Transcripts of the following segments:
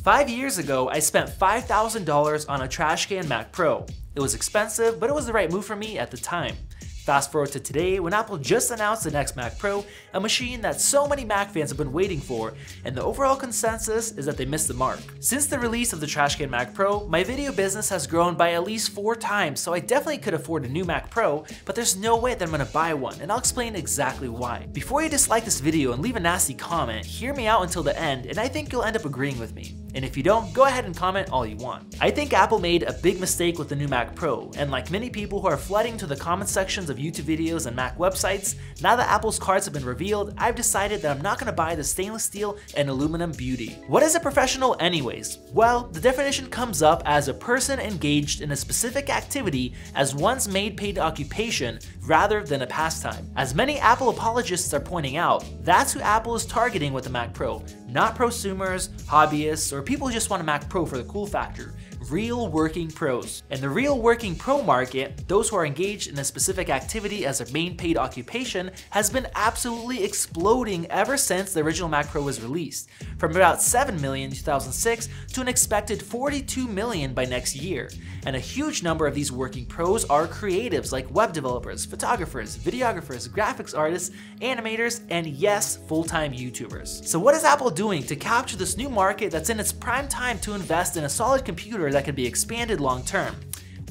5 years ago, I spent $5,000 on a trash can Mac Pro. It was expensive, but it was the right move for me at the time. Fast forward to today, when Apple just announced the next Mac Pro, a machine that so many Mac fans have been waiting for, and the overall consensus is that they missed the mark. Since the release of the trash can Mac Pro, my video business has grown by at least 4 times, so I definitely could afford a new Mac Pro, but there's no way that I'm gonna buy one, and I'll explain exactly why. Before you dislike this video and leave a nasty comment, hear me out until the end, and I think you'll end up agreeing with me. And if you don't, go ahead and comment all you want. I think Apple made a big mistake with the new Mac Pro, and like many people who are flooding to the comment sections of YouTube videos and Mac websites, now that Apple's cards have been revealed, I've decided that I'm not gonna buy the stainless steel and aluminum beauty. What is a professional anyways? Well, the definition comes up as a person engaged in a specific activity as one's main paid occupation rather than a pastime. As many Apple apologists are pointing out, that's who Apple is targeting with the Mac Pro, not prosumers, hobbyists, or people who just want a Mac Pro for the cool factor. Real working pros. In the real working pro market, those who are engaged in a specific activity as their main paid occupation has been absolutely exploding ever since the original Mac Pro was released, from about 7 million in 2006 to an expected 42 million by next year. And a huge number of these working pros are creatives like web developers, photographers, videographers, graphics artists, animators, and yes, full-time YouTubers. So what is Apple doing to capture this new market that's in its prime time to invest in a solid computer that can be expanded long term?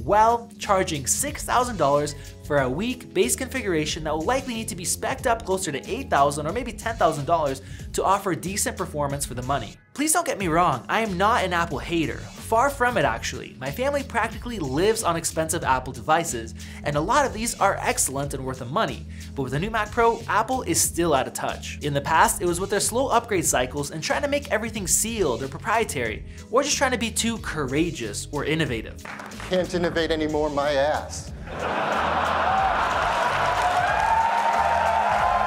Well, charging $6,000 for a weak base configuration that will likely need to be spec'd up closer to $8,000 or maybe $10,000 to offer decent performance for the money. Please don't get me wrong, I am not an Apple hater. Far from it actually. My family practically lives on expensive Apple devices, and a lot of these are excellent and worth the money. But with the new Mac Pro, Apple is still out of touch. In the past, it was with their slow upgrade cycles and trying to make everything sealed or proprietary, or just trying to be too courageous or innovative. Can't innovate anymore, my ass.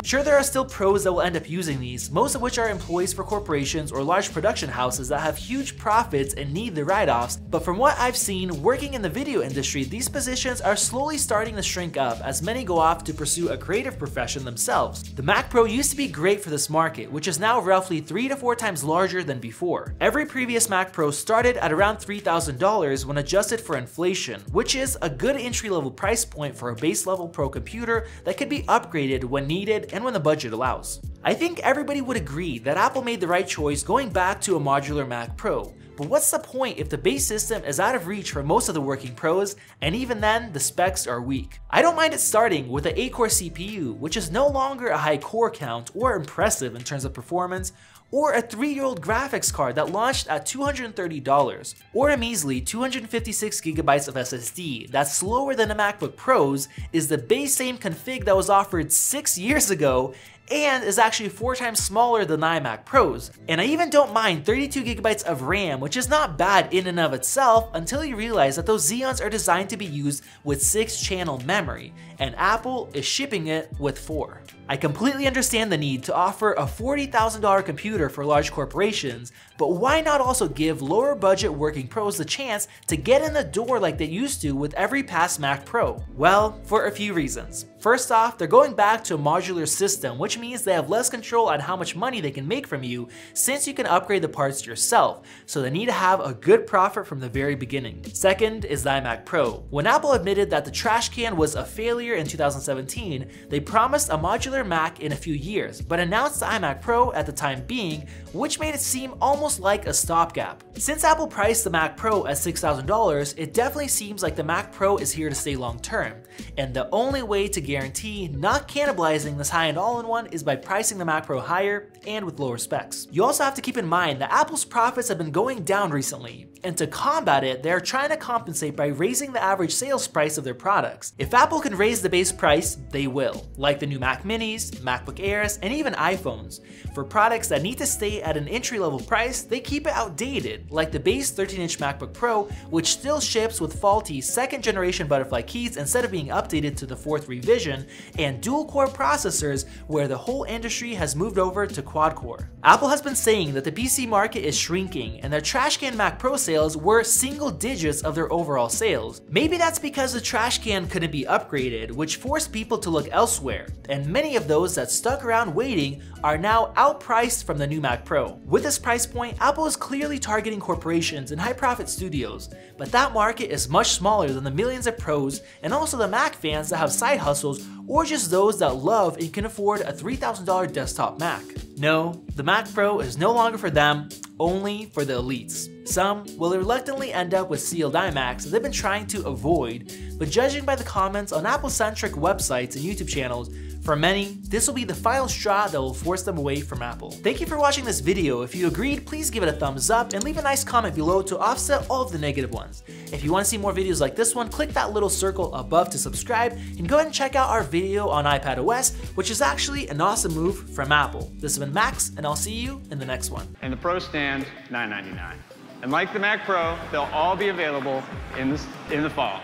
Sure, there are still pros that will end up using these, most of which are employees for corporations or large production houses that have huge profits and need the write-offs, but from what I've seen working in the video industry, these positions are slowly starting to shrink up as many go off to pursue a creative profession themselves. The Mac Pro used to be great for this market, which is now roughly 3 to 4 times larger than before. Every previous Mac Pro started at around $3,000 when adjusted for inflation, which is a good entry-level price point for a base-level Pro computer that could be upgraded when needed and when the budget allows. I think everybody would agree that Apple made the right choice going back to a modular Mac Pro, but what's the point if the base system is out of reach for most of the working pros, and even then, the specs are weak? I don't mind it starting with an 8-core CPU, which is no longer a high core count or impressive in terms of performance, or a 3-year-old graphics card that launched at $230, or a measly 256GB of SSD that's slower than the MacBook Pros, is the base same config that was offered 6 years ago and is actually 4 times smaller than the iMac Pros. And I even don't mind 32GB of RAM, which is not bad in and of itself until you realize that those Xeons are designed to be used with 6-channel memory, and Apple is shipping it with 4. I completely understand the need to offer a $40,000 computer for large corporations, but why not also give lower budget working pros the chance to get in the door like they used to with every past Mac Pro? Well, for a few reasons. First off, they're going back to a modular system, which means they have less control on how much money they can make from you since you can upgrade the parts yourself, so they need to have a good profit from the very beginning. Second is the iMac Pro. When Apple admitted that the trash can was a failure in 2017, they promised a modular Mac in a few years, but announced the iMac Pro at the time being, which made it seem almost like a stopgap. Since Apple priced the Mac Pro at $6,000, it definitely seems like the Mac Pro is here to stay long term, and the only way to guarantee not cannibalizing this high-end all-in-one is by pricing the Mac Pro higher and with lower specs. You also have to keep in mind that Apple's profits have been going down recently, and to combat it, they're trying to compensate by raising the average sales price of their products. If Apple can raise the base price, they will, like the new Mac Minis, MacBook Airs, and even iPhones. For products that need to stay at an entry-level price, they keep it outdated, like the base 13-inch MacBook Pro, which still ships with faulty 2nd generation butterfly keys instead of being updated to the 4th revision, and dual-core processors where the whole industry has moved over to quad-core. Apple has been saying that the PC market is shrinking, and their trash can Mac Pro sales were single digits of their overall sales. Maybe that's because the trash can couldn't be upgraded, which forced people to look elsewhere, and many many of those that stuck around waiting are now outpriced from the new Mac Pro. With this price point, Apple is clearly targeting corporations and high-profit studios, but that market is much smaller than the millions of pros and also the Mac fans that have side hustles or just those that love and can afford a $3,000 desktop Mac. No, the Mac Pro is no longer for them, only for the elites. Some will reluctantly end up with sealed iMacs that they've been trying to avoid, but judging by the comments on Apple-centric websites and YouTube channels, for many, this will be the final straw that will force them away from Apple. Thank you for watching this video. If you agreed, please give it a thumbs up and leave a nice comment below to offset all of the negative ones. If you want to see more videos like this one, click that little circle above to subscribe and go ahead and check out our video on iPadOS, which is actually an awesome move from Apple. This has been Max, and I'll see you in the next one. And the Pro stand, $999. And like the Mac Pro, they'll all be available in the fall.